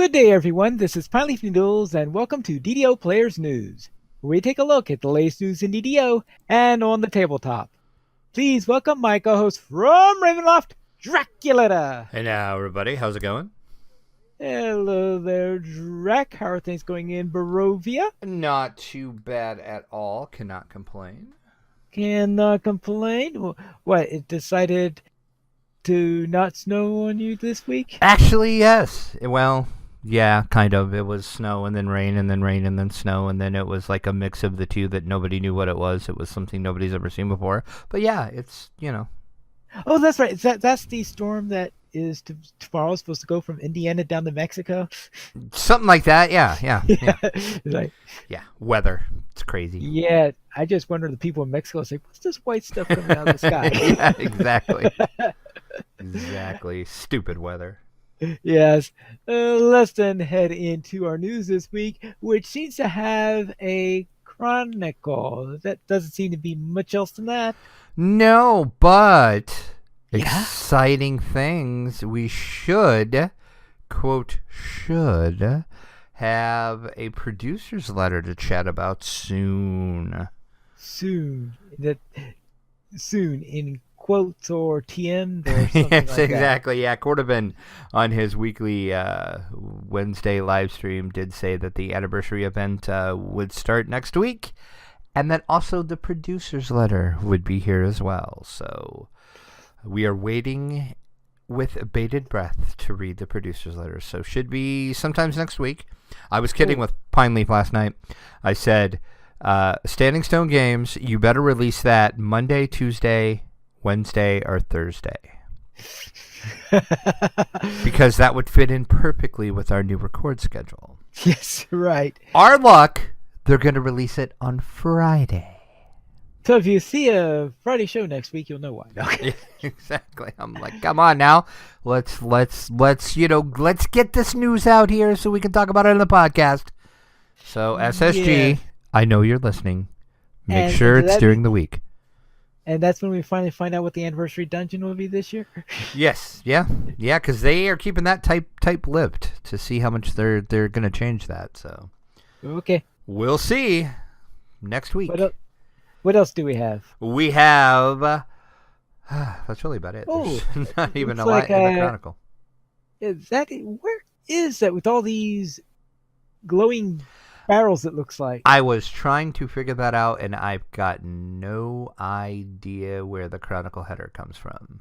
Good day, everyone. This is Pineleaf Noodles, and welcome to DDO Players News, where we take a look at the latest news in DDO and on the tabletop. Please welcome my co-host from Ravenloft, Draculita. Hey now, everybody. How's it going? Hello there, Drac. How are things going in Barovia? Not too bad at all. Cannot complain. Cannot complain. What, it decided to not snow on you this week? Actually, yes. Well, yeah, kind of. It was snow and then rain and then rain and then snow, and then it was like a mix of the two that nobody knew what it was. It was something nobody's ever seen before. But yeah, it's, Oh, that's right. That's the storm that is tomorrow supposed to go from Indiana down to Mexico. Something like that. Yeah. Like, yeah, weather. It's crazy. yeah, I just wonder the people in Mexico say, what's this white stuff coming out of the sky? Yeah, exactly. Exactly. Stupid weather. Yes. Let's then head into our news this week, which seems to have a chronicle. That doesn't seem to be much else than that. No, but Yeah? exciting things. We should, quote, should have a producer's letter to chat about soon. Soon. Soon in quotes or TM or something Yes, like exactly. Yeah, Cordovan on his weekly Wednesday live stream did say that the anniversary event would start next week, and that also the producer's letter would be here as well. So we are waiting with bated breath to read the producer's letter. So should be sometimes next week. I was kidding with Pineleaf last night. I said, Standing Stone Games, you better release that Monday, Tuesday, Wednesday, or Thursday. Because that would fit in perfectly with our new record schedule. Yes, right. Our luck, they're going to release it on Friday. So if you see a Friday show next week, you'll know why. Okay. Exactly. I'm like, come on now. Let's get this news out here so we can talk about it on the podcast. So SSG, I know you're listening. Make sure it's during the week. And that's when we finally find out what the anniversary dungeon will be this year? Yes. Yeah, because they are keeping that tight-lipped to see how much they're going to change that. So Okay. we'll see next week. What else do we have? We have... that's really about it. Oh, There's not even a looks lot like, in the chronicle. Exactly. Where is that with all these glowing barrels, it looks like? I was trying to figure that out, and I've got no idea where the chronicle header comes from.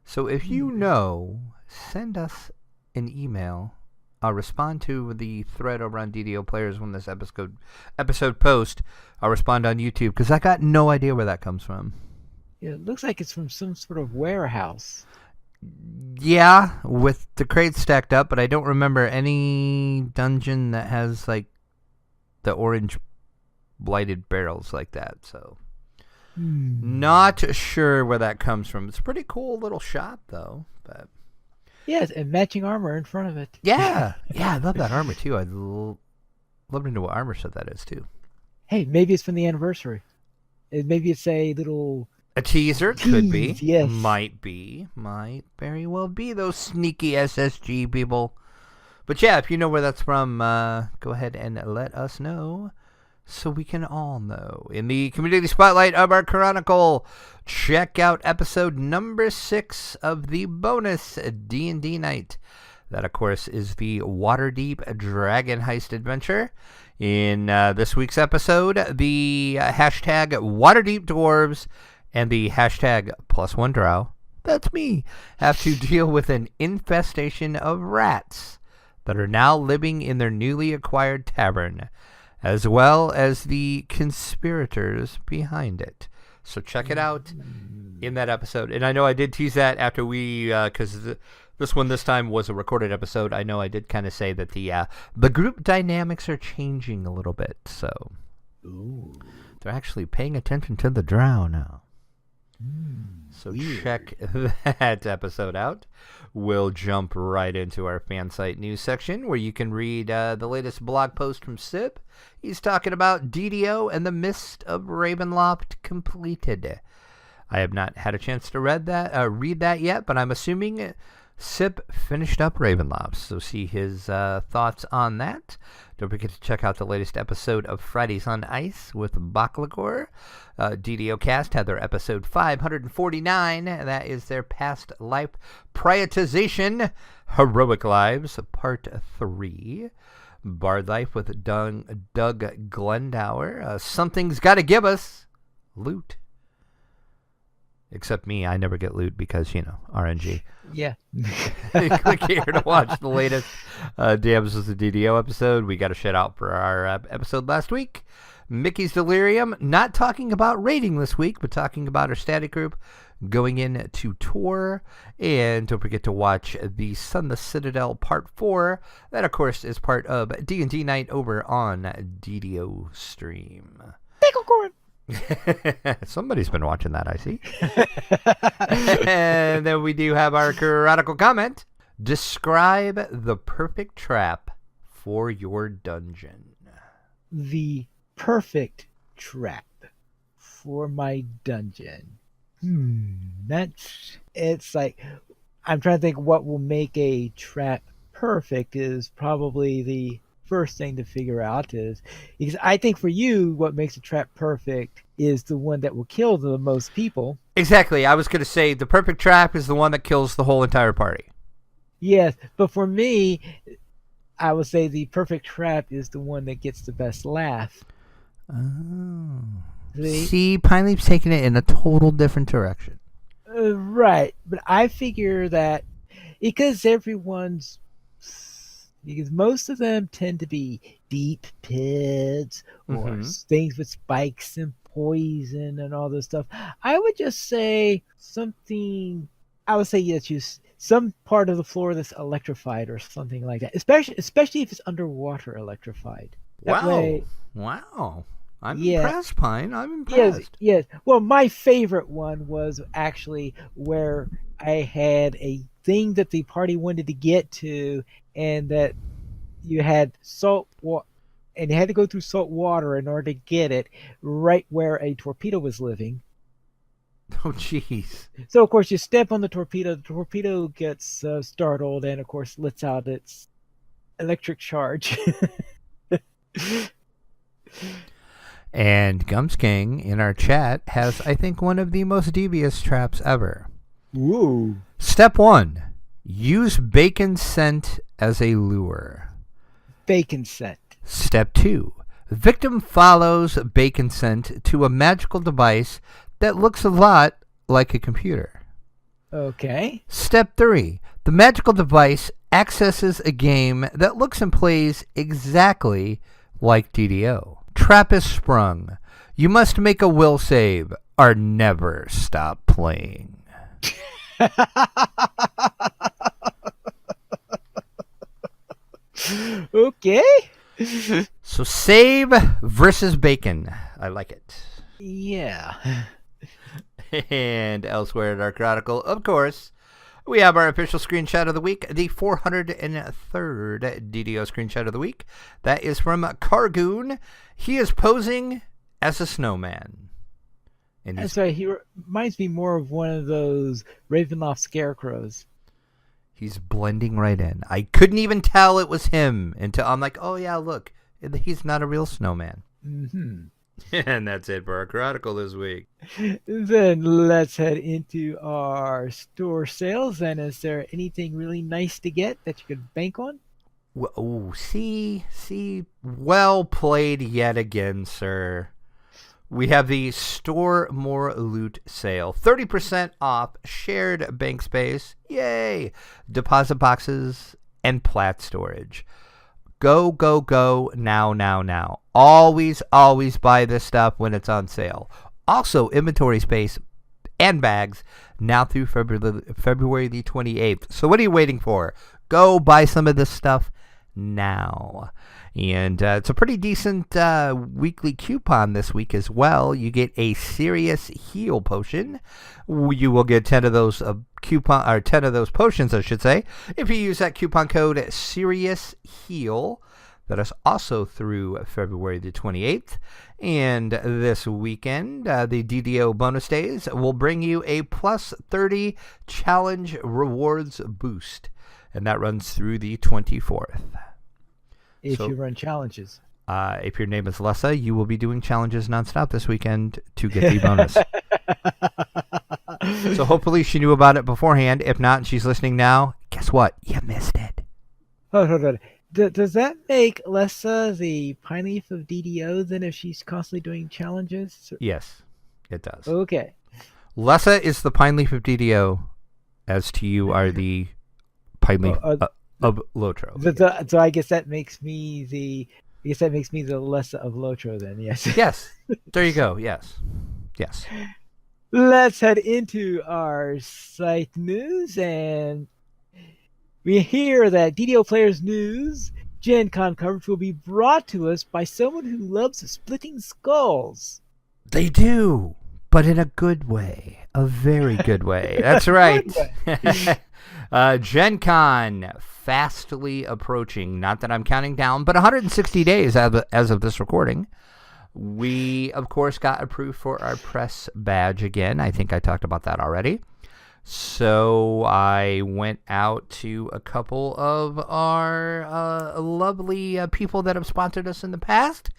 So if you know, send us an email. I'll respond to the thread over on DDO Players when this episode post. I'll respond on YouTube, because I got no idea where that comes from. Yeah, it looks like it's from some sort of warehouse. Yeah, with the crates stacked up, but I don't remember any dungeon that has, like, the orange blighted barrels like that, so not sure where that comes from. It's a pretty cool little shot, though. But Yes, and matching armor in front of it. yeah, I love that armor too. I'd love to know what armor set that is too. Hey, maybe it's from the anniversary. Maybe it's a teaser. Could be. Yes. Might very well be those sneaky SSG people. But yeah, if you know where that's from, go ahead and let us know so we can all know. In the community spotlight of our chronicle, check out episode number 6 of the bonus D&D night. That, of course, is the Waterdeep Dragon Heist adventure. In this week's episode, the hashtag Waterdeep Dwarves and the hashtag +1drow, that's me, have to deal with an infestation of rats that are now living in their newly acquired tavern, as well as the conspirators behind it. So check it out in that episode. And I know I did tease that after we, because this time was a recorded episode. I know I did kind of say that the group dynamics are changing a little bit. So they're actually paying attention to the drow now. So check that episode out. We'll jump right into our fan site news section, where you can read the latest blog post from Sib. He's talking about DDO and the Mist of Ravenloft completed. I have not had a chance to read that yet, but I'm assuming Sip finished up Ravenloft, so see his thoughts on that. Don't forget to check out the latest episode of Fridays on Ice with Baklagor. DDO Cast had their episode 549. That is their past life prioritization, Heroic Lives, Part 3. Bard Life with Doug Glendower. Something's Gotta Give Us loot. Except me, I never get loot because, RNG. Yeah. Click here to watch the latest Dams was the DDO episode. We got a shout out for our episode last week. Mickey's Delirium, not talking about raiding this week, but talking about our static group going in to tour. And don't forget to watch the Sun the Citadel Part 4. That, of course, is part of D&D Night over on DDO Stream. Pickle corn. Somebody's been watching that, I see. And then we do have our radical comment. Describe the perfect trap for your dungeon. The perfect trap for my dungeon. It's like, I'm trying to think what will make a trap perfect is probably the first thing to figure out is, because I think for you, what makes a trap perfect is the one that will kill the most people. Exactly. I was going to say the perfect trap is the one that kills the whole entire party. Yes, but for me, I would say the perfect trap is the one that gets the best laugh. Oh. See, Pine Leaf's taking it in a total different direction. Right, but I figure that because most of them tend to be deep pits or things with spikes and poison and all this stuff. I would just say something. I would say use some part of the floor that's electrified or something like that. Especially if it's underwater electrified. Wow. I'm impressed, Pine. I'm impressed. Yes. Well, my favorite one was actually where I had a thing that the party wanted to get to, and that you had salt water, and you had to go through salt water in order to get it right where a torpedo was living. Oh, jeez. So, of course, you step on the torpedo gets startled, and, of course, lets out its electric charge. And Gums King in our chat has, I think, one of the most devious traps ever. Woo. Step 1. Use bacon scent as a lure. Bacon scent. Step 2. Victim follows bacon scent to a magical device that looks a lot like a computer. Okay. Step 3. The magical device accesses a game that looks and plays exactly like DDO. Trap is sprung. You must make a will save or never stop playing. Okay. So save versus bacon. I like it. Yeah. And elsewhere at our Chronicle, of course, we have our official screenshot of the week, the 403rd DDO screenshot of the week. That is from Cargoon. He is posing as a snowman. And That's right. He reminds me more of one of those Ravenloft scarecrows. He's blending right in. I couldn't even tell it was him until I'm like, oh yeah, look, he's not a real snowman. Mm-hmm. And that's it for our Chronicle this week. Then let's head into our store sales. And is there anything really nice to get that you could bank on? Oh, see, well played yet again, sir. We have the Store More Loot sale. 30% off shared bank space. Yay! Deposit boxes and plat storage. Go, now. Always buy this stuff when it's on sale. Also, inventory space and bags now through February the 28th. So what are you waiting for? Go buy some of this stuff now. And it's a pretty decent weekly coupon this week as well. You get a Serious Heal potion. You will get 10 of those 10 of those potions, I should say, if you use that coupon code Serious Heal. That is also through February the 28th. And this weekend, the DDO bonus days will bring you a plus 30 challenge rewards boost. And that runs through the 24th. If you run challenges. If your name is Lessa, you will be doing challenges nonstop this weekend to get the bonus. So hopefully she knew about it beforehand. If not, and she's listening now, guess what? You missed it. Hold on. Does that make Lessa the pine leaf of DDO then if she's constantly doing challenges? Yes, it does. Okay. Lessa is the pine leaf of DDO, as to you are the pine leaf of Lotro. So I guess that makes me the Lessa of Lotro then, yes. Yes. There you go. Yes. Let's head into our site news, and we hear that DDO Players News Gen Con coverage will be brought to us by someone who loves splitting skulls. They do, but in a good way. A very good way. That's right. Gen Con fastly approaching. Not that I'm counting down, but 160 days as of this recording. We, of course, got approved for our press badge again. I think I talked about that already. So I went out to a couple of our lovely people that have sponsored us in the past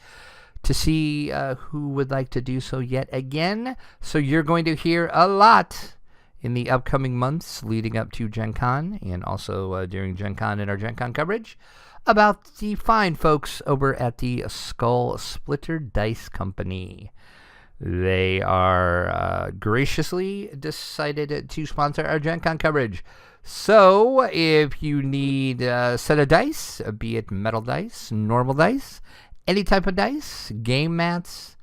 to see who would like to do so yet again. So you're going to hear a lot in the upcoming months leading up to Gen Con and also during Gen Con and our Gen Con coverage about the fine folks over at the Skull Splitter Dice Company. They are graciously decided to sponsor our Gen Con coverage. So if you need a set of dice, be it metal dice, normal dice, any type of dice, game mats,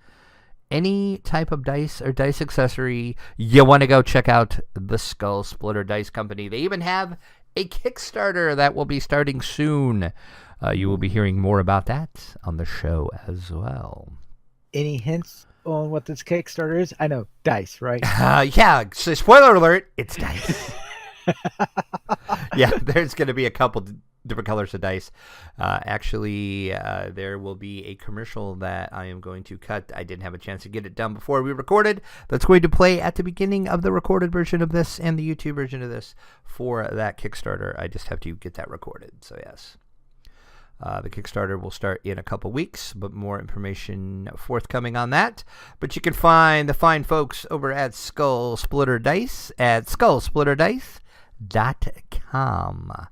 any type of dice or dice accessory, you want to go check out the Skull Splitter Dice Company. They even have a Kickstarter that will be starting soon. You will be hearing more about that on the show as well. Any hints on what this Kickstarter is? I know, dice, right? Yeah, so spoiler alert, it's dice. Yeah, there's going to be a couple different colors of dice. Actually, there will be a commercial that I am going to cut. I didn't have a chance to get it done before we recorded. That's going to play at the beginning of the recorded version of this and the YouTube version of this for that Kickstarter. I just have to get that recorded, so yes. The Kickstarter will start in a couple weeks, but more information forthcoming on that. But you can find the fine folks over at Skull Splitter Dice at skullsplitterdice.com.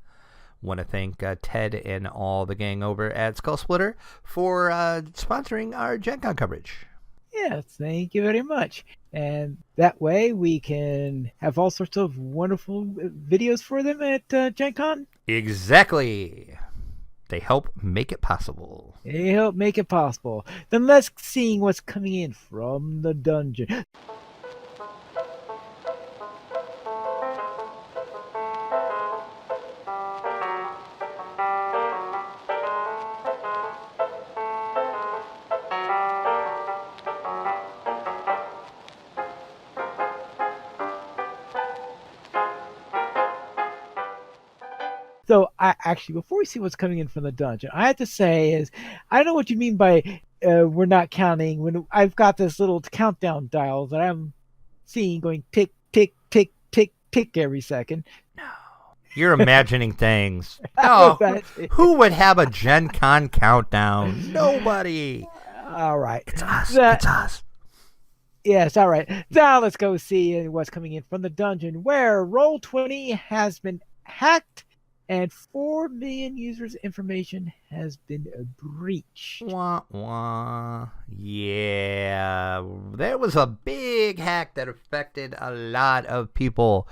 Want to thank Ted and all the gang over at Skull Splitter for sponsoring our Gen Con coverage. Yes, thank you very much. And that way we can have all sorts of wonderful videos for them at Gen Con. Exactly. They help make it possible. Then let's see what's coming in from the dungeon. So, before we see what's coming in from the dungeon, I have to say I don't know what you mean by we're not counting. When I've got this little countdown dial that I'm seeing going tick, tick, tick, tick, tick every second. No, you're imagining things. No, who would have a Gen Con countdown? Nobody. All right. It's us. Yes, all right. Now let's go see what's coming in from the dungeon, where Roll20 has been hacked and 4 million users' information has been breached. Wah, wah. Yeah, there was a big hack that affected a lot of people.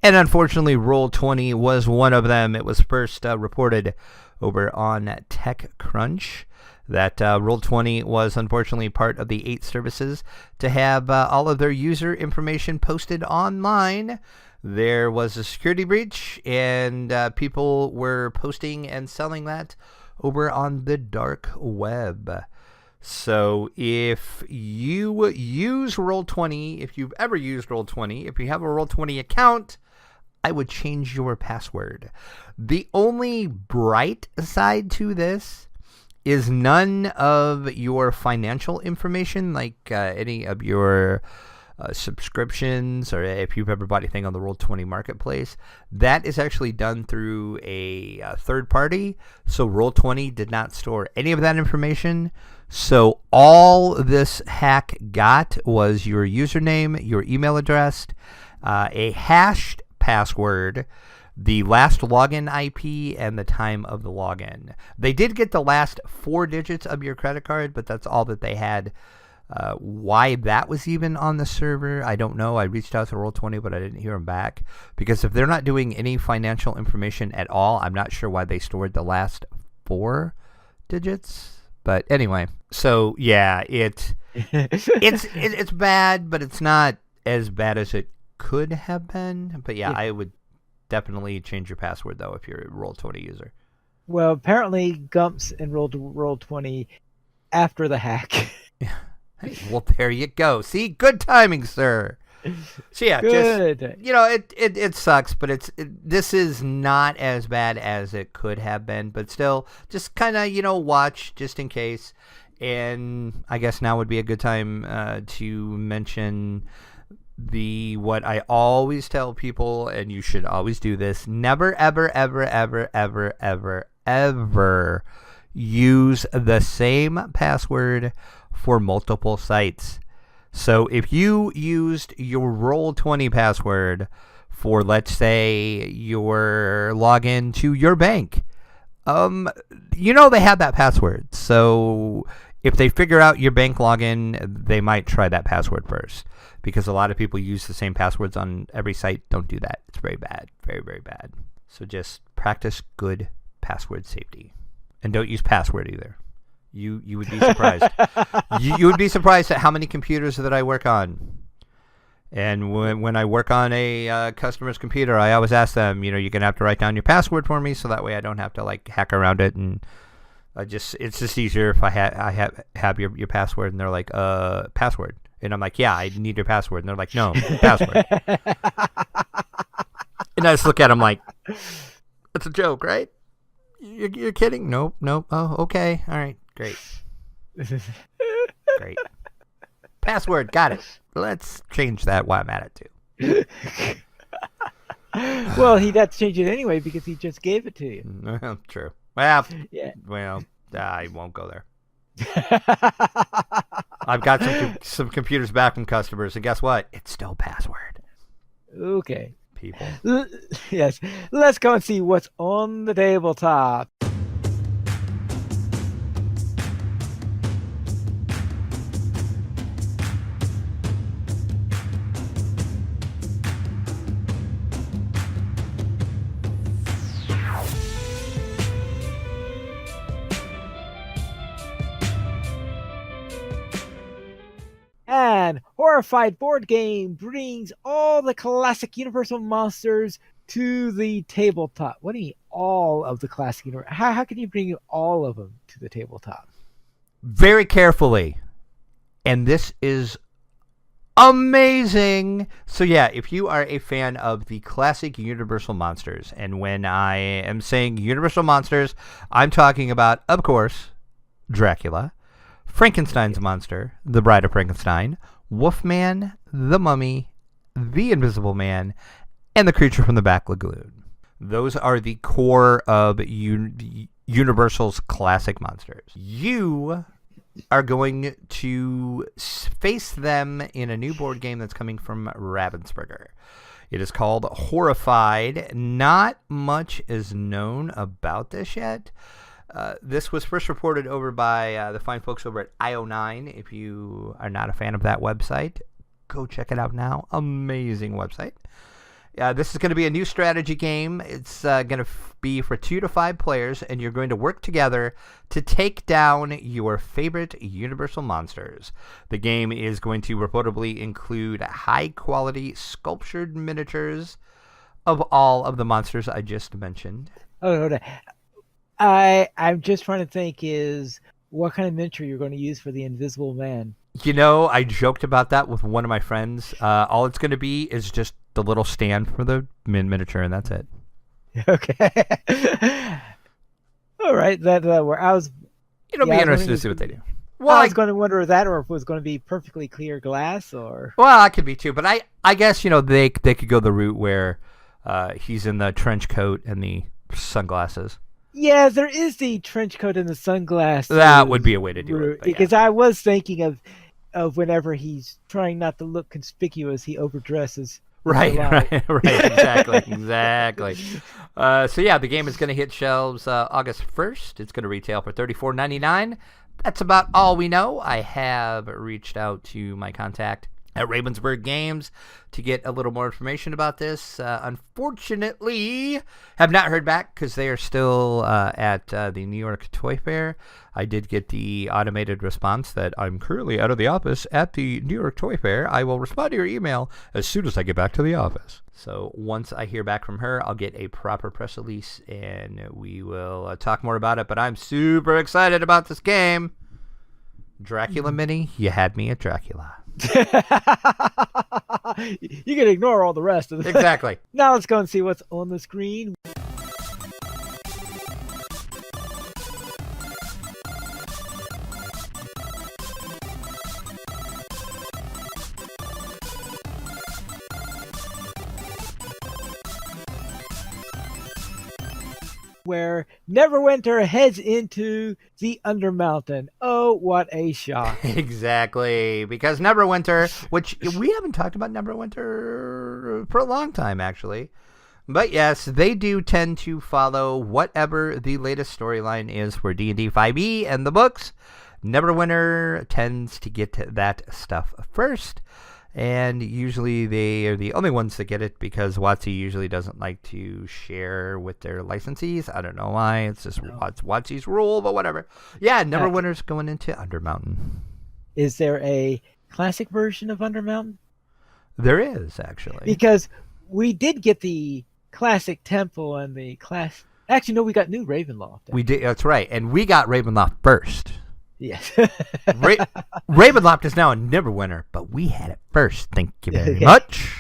And unfortunately, Roll20 was one of them. It was first reported over on TechCrunch that Roll20 was unfortunately part of the 8 services to have all of their user information posted online. There was a security breach, and people were posting and selling that over on the dark web. So if you use Roll20, if you've ever used Roll20, if you have a Roll20 account, I would change your password. The only bright side to this is none of your financial information, like any of your subscriptions, or if you've ever bought anything on the Roll20 marketplace, that is actually done through a third party. So Roll20 did not store any of that information. So all this hack got was your username, your email address, a hashed password, the last login IP, and the time of the login. They did get the last 4 digits of your credit card, but that's all that they had. Why that was even on the server, I don't know. I reached out to Roll20, but I didn't hear them back. Because if they're not doing any financial information at all, I'm not sure why they stored the last 4 digits. But anyway, so yeah, it's bad, but it's not as bad as it could have been. But yeah, I would definitely change your password though if you're a Roll20 user. Well, apparently Gumps enrolled to Roll20 after the hack. Hey, well, there you go. See, good timing, sir. So yeah, good. Just it sucks, but this is not as bad as it could have been, but still, just kind of watch just in case. And I guess now would be a good time to mention what I always tell people, and you should always do this: never, ever, ever, ever, ever, ever, ever use the same password for multiple sites. So if you used your Roll20 password for, let's say, your login to your bank, they have that password. So if they figure out your bank login, they might try that password first, because a lot of people use the same passwords on every site. Don't do that. It's very bad. Very, very bad. So just practice good password safety. And don't use password either. You would be surprised. you would be surprised at how many computers that I work on. And when I work on a customer's computer, I always ask them, you're going to have to write down your password for me, so that way I don't have to hack around it. And it's just easier if I have your password, and they're like, password. And I'm like, yeah, I need your password. And they're like, no, password. And I just look at them like, it's a joke, right? You're kidding? Nope. Oh, okay. All right. Great. Great. Password. Got it. Let's change that while I'm at it, too. Well, he'd have to change it anyway because he just gave it to you. True. Well, yeah. Well, I won't go there. I've got some computers back from customers, and guess what? It's still password. Okay. People. Yes. Let's go and see what's on the tabletop. And Horrified board game brings all the classic Universal monsters to the tabletop. What do you mean, all of the classic Universal? How can you bring all of them to the tabletop? Very carefully. And this is amazing. So yeah, if you are a fan of the classic Universal monsters, and when I am saying Universal monsters, I'm talking about, of course, Dracula, Frankenstein's monster, the Bride of Frankenstein, Wolfman, the Mummy, the Invisible Man, and the Creature from the Black Lagoon. Those are the core of Universal's classic monsters. You are going to face them in a new board game that's coming from Ravensburger. It is called Horrified. Not much is known about this yet. This was first reported over by the fine folks over at IO9. If you are not a fan of that website, go check it out now. Amazing website. This is going to be a new strategy game. It's going to be for 2 to 5 players, and you're going to work together to take down your favorite Universal monsters. The game is going to reportedly include high-quality sculptured miniatures of all of the monsters I just mentioned. Oh, hold on. I'm just trying to think is what kind of miniature you're going to use for the Invisible Man. I joked about that with one of my friends. All it's going to be is just the little stand for the miniature, and that's it. Okay. All right. That where I was. it'll be interesting to see what they do. Well, I was going to wonder that, or if it was going to be perfectly clear glass, or. Well, that could be too, but I guess they could go the route where he's in the trench coat and the sunglasses. Yeah, there is the trench coat and the sunglasses. That would be a way to do it. Because I was thinking of whenever he's trying not to look conspicuous, he overdresses. Right, exactly. So yeah, the game is going to hit shelves August 1st. It's going to retail for $34.99. That's about all we know. I have reached out to my contact at Ravensburg Games to get a little more information about this. Unfortunately, have not heard back because they are still at the New York Toy Fair. I did get the automated response that I'm currently out of the office at the New York Toy Fair. I will respond to your email as soon as I get back to the office. So once I hear back from her, I'll get a proper press release and we will talk more about it. But I'm super excited about this game. Dracula Mini, you had me at Dracula. You can ignore all the rest of it. Exactly. Now let's go and see what's on the screen. Where Neverwinter heads into the Undermountain. Oh, what a shock. Exactly. Because Neverwinter, which we haven't talked about Neverwinter for a long time, actually. But yes, they do tend to follow whatever the latest storyline is for D&D 5e and the books. Neverwinter tends to get that stuff first. And usually they are the only ones that get it because WotC usually doesn't like to share with their licensees. I don't know why. It's just WotC's rule, but whatever. Yeah, Neverwinter's going into Undermountain. Is there a classic version of Undermountain? There is, actually. Because we did get the classic temple and the class. Actually, no, we got new Ravenloft. We did. That's right. And we got Ravenloft first. Yes. Ravenloft is now a Neverwinter, but we had it first. Thank you very much.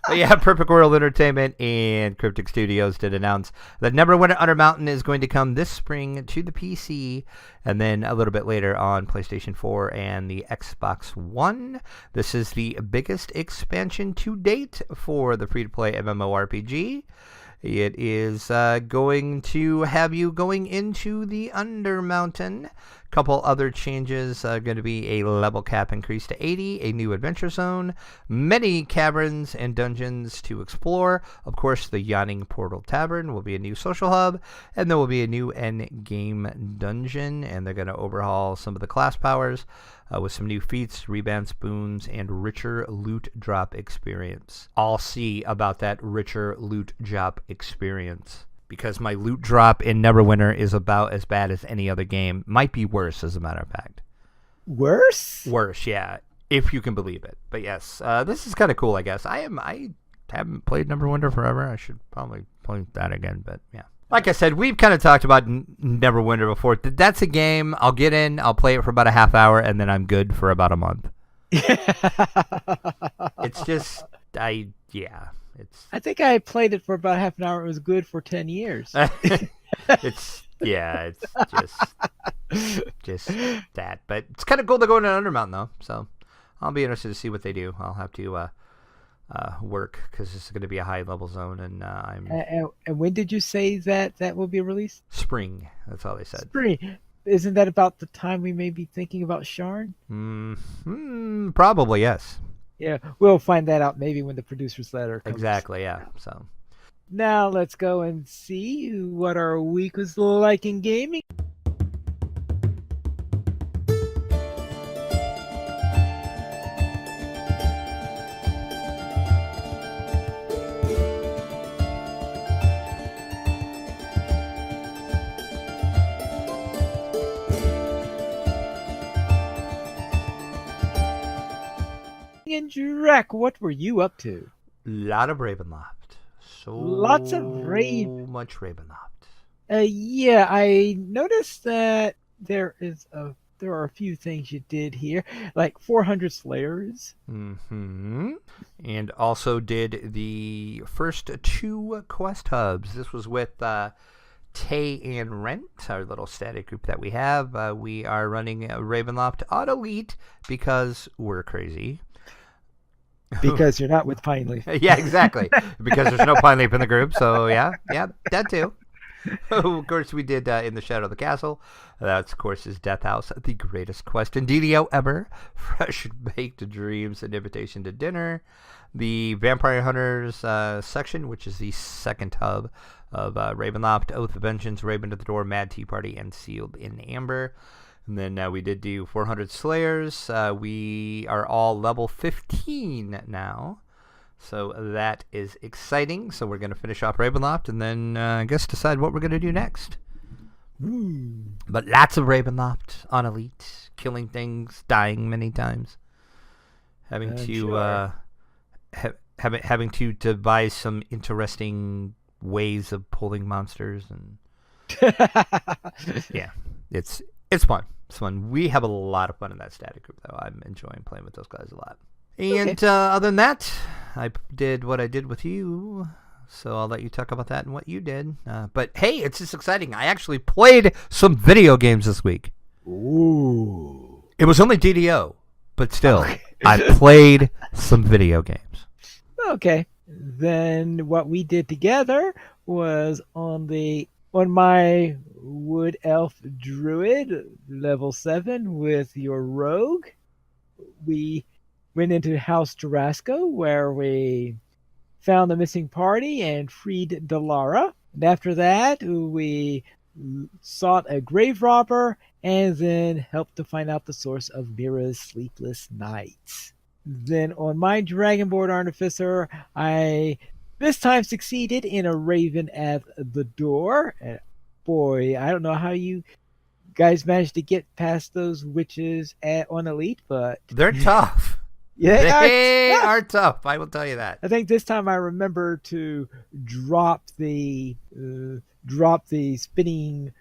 But yeah, Perfect World Entertainment and Cryptic Studios did announce that Neverwinter Undermountain is going to come this spring to the PC and then a little bit later on PlayStation 4 and the Xbox One. This is the biggest expansion to date for the free-to-play MMORPG. It is going to have you going into the Undermountain. Couple other changes are going to be a level cap increase to 80, a new adventure zone, many caverns and dungeons to explore. Of course, the Yawning Portal Tavern will be a new social hub, and there will be a new end-game dungeon, and they're going to overhaul some of the class powers with some new feats, rebans, boons, and richer loot drop experience. I'll see about that richer loot drop experience. Because my loot drop in Neverwinter is about as bad as any other game. Might be worse, as a matter of fact. Worse? Worse, yeah. If you can believe it. But yes, this is kind of cool, I guess. I haven't played Neverwinter forever. I should probably play that again, but yeah. Like I said, we've kind of talked about Neverwinter before. That's a game I'll get in, I'll play it for about a half hour, and then I'm good for about a month. It's just, yeah. I think I played it for about half an hour. It was good for 10 years. It's just that. But it's kind of cool to go into Undermountain, though. So I'll be interested to see what they do. I'll have to work because this is going to be a high-level zone. And and when did you say that will be released? Spring. That's all they said. Spring. Isn't that about the time we may be thinking about Sharn? Probably, yes. Yeah, we'll find that out maybe when the producer's letter comes. Exactly, yeah. So now let's go and see what our week was like in gaming. And Drek, what were you up to? Lot of Ravenloft. Lots of much Ravenloft. Yeah, I noticed that there are a few things you did here, like 400 Slayers. Mm-hmm. And also did the first 2 quest hubs. This was with Tay and Rent, our little static group that we have. We are running Ravenloft on Elite because we're crazy. Because you're not with Pine Leaf. Yeah, exactly. Because there's no Pine Leaf in the group, so yeah, that too. Of course, we did In the Shadow of the Castle. That, of course, is Death House, the greatest quest in DDO ever. Fresh Baked Dreams, An Invitation to Dinner. The Vampire Hunters section, which is the second hub of Ravenloft, Oath of Vengeance, Raven to the Door, Mad Tea Party, and Sealed in Amber. And then we did do 400 Slayers. We are all level 15 now. So that is exciting. So we're going to finish off Ravenloft and then I guess decide what we're going to do next. But lots of Ravenloft on Elite, killing things, dying many times, having to having to devise some interesting ways of pulling monsters and yeah, it's fun. It's fun. We have a lot of fun in that static group though. I'm enjoying playing with those guys a lot. And other than that, I did what I did with you, so I'll let you talk about that and what you did. But hey, it's just exciting. I actually played some video games this week. Ooh. It was only DDO, but still, I played some video games. Okay. Then what we did together was on my Wood Elf Druid, level 7, with your Rogue. We went into House Tarasco, where we found the missing party and freed Delara. And after that, we sought a grave robber and then helped to find out the source of Mira's sleepless nights. Then on my Dragonborn Artificer, I this time succeeded in a Raven at the door. And boy, I don't know how you guys managed to get past those witches on Elite, but they're tough. Yeah, they are tough. I will tell you that. I think this time I remember to drop the spinning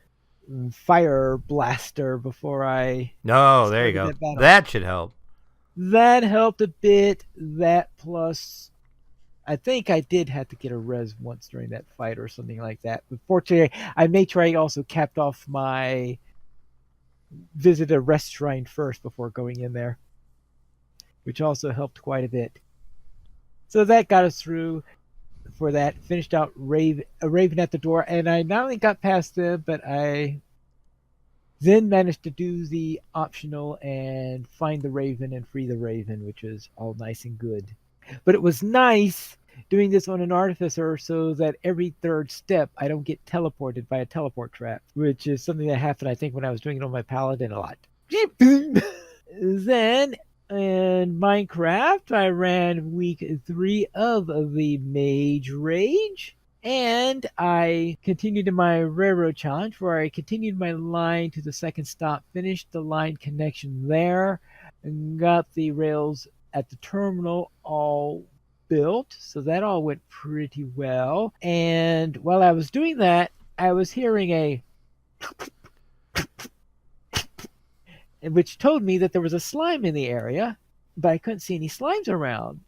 fire blaster before I. No, there you go. That should help. That helped a bit. That plus, I think I did have to get a res once during that fight or something like that. But fortunately, I made sure I also capped off my visit a rest shrine first before going in there, which also helped quite a bit. So that got us through for that. Finished out a Raven at the door, and I not only got past them, but I then managed to do the optional and find the Raven and free the Raven, which is all nice and good. But it was nice doing this on an Artificer so that every third step I don't get teleported by a teleport trap, which is something that happened, I think, when I was doing it on my Paladin a lot. Then in Minecraft, I ran week 3 of the Mage Rage, and I continued in my Railroad Challenge, where I continued my line to the second stop, finished the line connection there, and got the rails at the terminal all built, so that all went pretty well. And while I was doing that, I was hearing a which told me that there was a slime in the area, but I couldn't see any slimes around.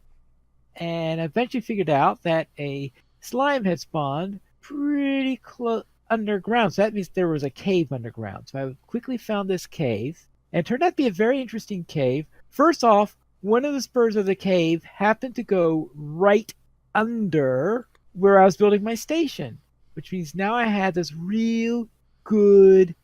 And I eventually figured out that a slime had spawned pretty close underground, so that means there was a cave underground. So I quickly found this cave, and it turned out to be a very interesting cave. First off, one of the spurs of the cave happened to go right under where I was building my station, which means now I had this real good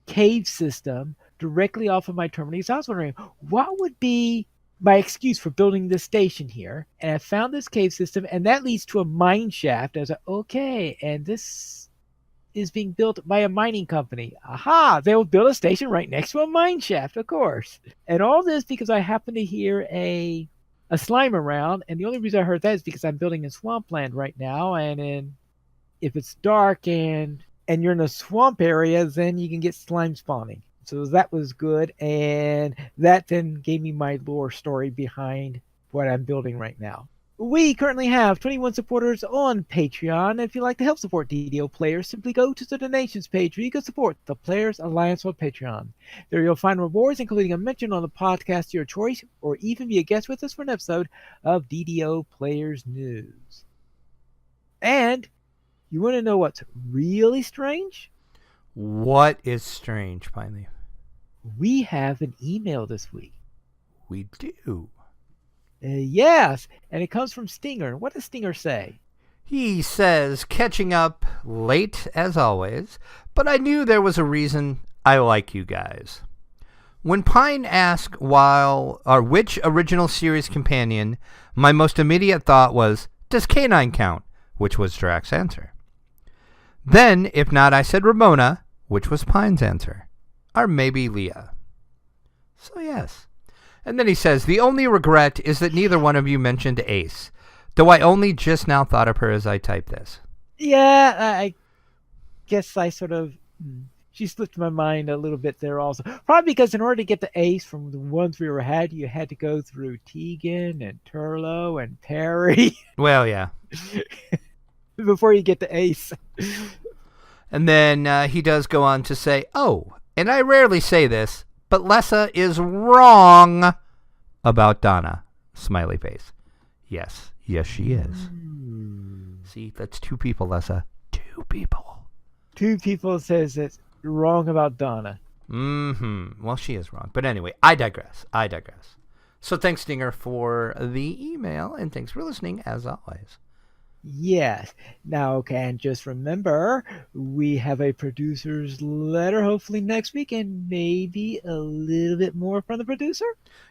cave system directly off of my terminal. So I was wondering, what would be my excuse for building this station here? And I found this cave system, and that leads to a mine shaft. I was like, okay, and this is being built by a mining company. Aha! They will build a station right next to a mine shaft, of course. And all this because I happened to hear a slime around, and the only reason I heard that is because I'm building in swampland right now, and if it's dark and you're in a swamp area, then you can get slime spawning. So that was good, and that then gave me my lore story behind what I'm building right now. We currently have 21 supporters on Patreon. If you'd like to help support DDO players, simply go to the donations page where you can support the Players Alliance on Patreon. There you'll find rewards, including a mention on the podcast of your choice, or even be a guest with us for an episode of DDO Players News. And You want to know what's really strange? What is strange, Pineleaf? We have an email this week. We do. Yes, and it comes from Stinger. What does Stinger say? He says, catching up late as always, but I knew there was a reason I like you guys. When Pine asked which original series companion, my most immediate thought was, does K9 count? Which was Drax's answer. Then, if not, I said Ramona, which was Pine's answer. Or maybe Leah. So yes. And then he says, the only regret is that neither one of you mentioned Ace, though I only just now thought of her as I typed this. Yeah, I guess I sort of... She slipped my mind a little bit there also. Probably because in order to get the Ace from the ones we had, you had to go through Tegan and Turlo and Perry. Well, yeah. Before you get the Ace. And then he does go on to say, oh, and I rarely say this, but Lessa is wrong about Donna. Smiley face. Yes, she is. See, that's two people, Lessa. Two people. Two people says it's wrong about Donna. Well, she is wrong. But anyway, I digress. So thanks, Stinger, for the email, and thanks for listening, as always. Yes. Now, and just remember, we have a producer's letter hopefully next week, and maybe a little bit more from the producer.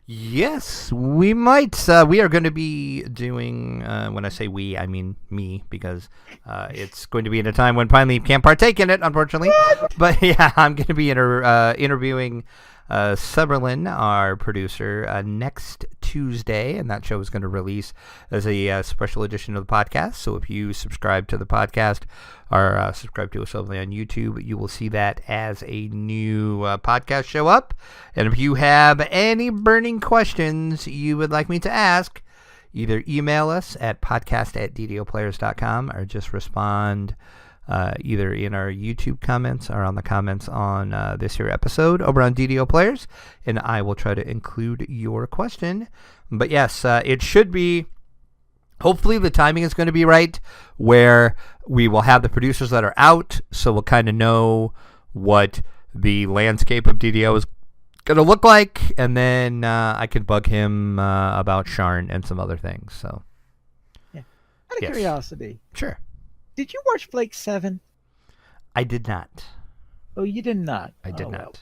Yes, we might. We are going to be doing, when I say we, I mean me, because it's going to be in a time when Pineleaf can't partake in it, unfortunately. What? But yeah, I'm going to be interviewing Summerlin, our producer, next Tuesday, and that show is going to release as a special edition of the podcast. So if you subscribe to the podcast or subscribe to us only on YouTube, you will see that as a new podcast show up. And if you have any burning questions you would like me to ask, either email us at podcast@ddoplayers.com or just respond either in our YouTube comments or on the comments on this here episode over on DDO Players, and I will try to include your question. But yes, it should be, hopefully the timing is going to be right, where we will have the producers that are out, so we'll kind of know what the landscape of DDO is going to look like, and then I can bug him about Sharn and some other things. So, yeah. Out of curiosity. Sure. Did you watch Flake 7? I did not. Oh, you did not? I did not. Well.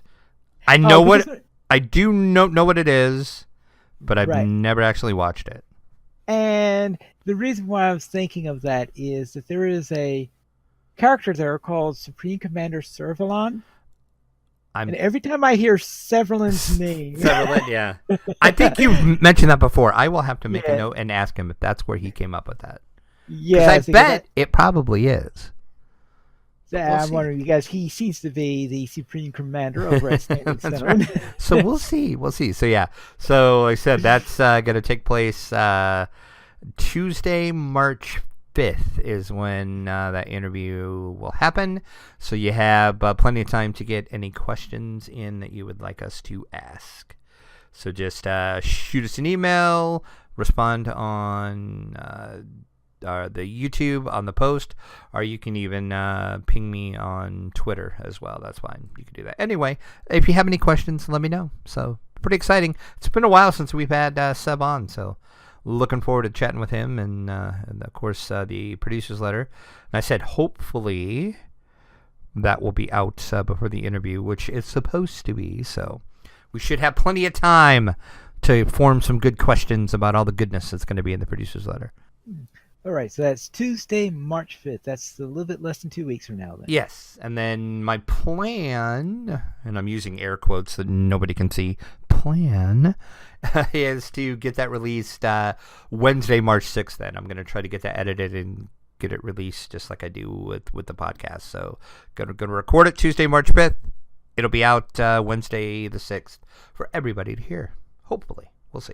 I know I do know what it is, but I've never actually watched it. And the reason why I was thinking of that is that there is a character there called Supreme Commander Servalon. And every time I hear Servalin's name... Servalin, yeah. I think you've mentioned that before. I will have to make a note and ask him if that's where he came up with that. Yeah, I bet it probably is. I'm wondering because he seems to be the Supreme Commander over at Standing Stone. Right. So we'll see. So yeah. So like I said, that's going to take place Tuesday, March 5th is when that interview will happen. So you have plenty of time to get any questions in that you would like us to ask. So just shoot us an email, respond on the YouTube on the post, or you can even ping me on Twitter as well. That's fine. You can do that. Anyway, if you have any questions, let me know. So pretty exciting. It's been a while since we've had Seb on, so looking forward to chatting with him and of course the producer's letter. And I said hopefully that will be out before the interview, which it's supposed to be. So we should have plenty of time to form some good questions about all the goodness that's going to be in the producer's letter. All right, so that's Tuesday, March 5th. That's a little bit less than 2 weeks from now, then. Yes, and then my plan, and I'm using air quotes that nobody can see, plan, is to get that released Wednesday, March 6th, then. I'm going to try to get that edited and get it released just like I do with the podcast. So going to record it Tuesday, March 5th. It'll be out Wednesday the 6th for everybody to hear, hopefully. We'll see.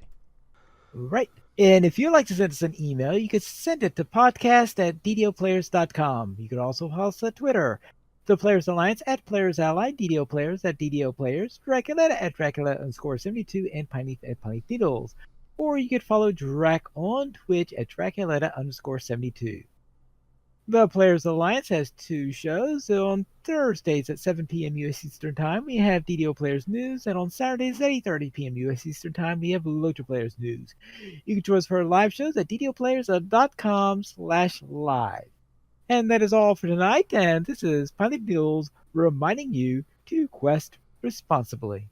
Right. And if you'd like to send us an email, you could send it to podcast@ddoplayers.com. You could also follow us on Twitter. The Players Alliance @PlayersAllied, DDO Players @DDO Players, Dracula @Dracula_72, and Pineleaf @Pineleaf Needles. Or you could follow Drac on Twitch @Draculetta_72. The Players Alliance has 2 shows. So on Thursdays at 7 p.m. U.S. Eastern Time, we have DDO Players News, and on Saturdays at 8:30 p.m. U.S. Eastern Time, we have Loto Players News. You can join us for our live shows at ddoplayers.com/live. And that is all for tonight, and this is Pilot Bills reminding you to quest responsibly.